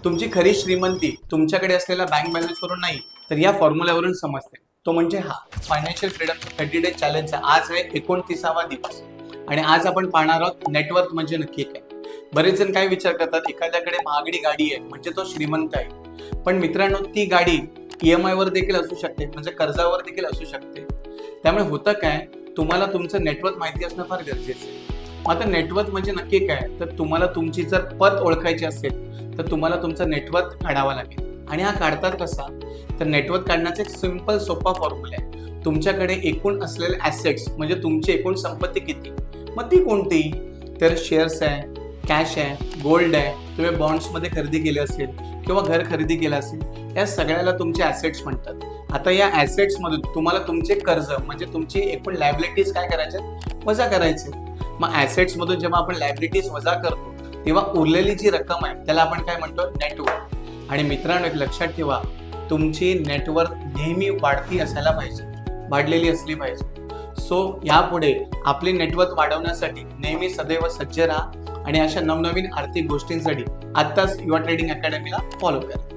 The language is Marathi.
तुमची खरी श्रीमंती तुमच्याकडे असलेल्या बँक बॅलन्सवरून नाही, तर या फॉर्म्युल्यावरून समजते. तो म्हणजे हा फायनान्शियल फ्रीडमचा 30 डेज चॅलेंजचा आज आहे 29वा दिवस. आणि आज आपण पाहणार आहोत नेटवर्थ म्हणजे नक्की काय. बरेच जण काय विचार करतात, एखाद्याकडे महागडी गाडी आहे म्हणजे तो श्रीमंत आहे. पण मित्रांनो, ती गाडी EMI वर देखील असू शकते, म्हणजे कर्जावर देखील असू शकते. त्यामुळे होतं काय, तुम्हाला तुमचं नेटवर्थ माहिती असणं फार गरजेचं आहे. आता नेटवर्थ म्हणजे नक्की काय, तर तुम्हाला तुमची जर पत ओळखायची असेल तर तुम्हाला तुमचं नेटवर्थ काढावा लागेल. आणि हा काढतात कसा, तर नेटवर्थ काढण्याचा एक सिंपल सोपा फॉर्म्युला आहे. तुमच्याकडे एकूण असलेले ॲसेट्स म्हणजे तुमची एकूण संपत्ती किती, मग ती कोणती, तर शेअर्स आहे, कॅश आहे, गोल्ड आहे, तुम्ही बॉन्ड्समध्ये खरेदी केली असेल किंवा घर खरेदी केलं असेल, या सगळ्याला तुमचे ॲसेट्स म्हणतात. आता या ॲसेट्समधून तुम्हाला तुमचे कर्ज म्हणजे तुमची एकूण लायबिलिटीज काय करायचे, वजा करायचे. मग ॲसेट्समधून जेव्हा आपण लायबिलिटीज वजा करतो तेव्हा उरलेली जी रक्कम आहे त्याला आपण काय म्हणतो, नेटवर्थ. आणि मित्रांनो, एक लक्षात ठेवा, तुमची नेटवर्थ नेहमी वाढती असायला पाहिजे, वाढलेली असली पाहिजे. सो यापुढे आपली नेटवर्थ वाढवण्यासाठी नेहमी सदैव सज्ज राहा आणि अशा नवनवीन आर्थिक गोष्टींसाठी आत्ताच युवा ट्रेडिंग अकॅडमीला फॉलो करा.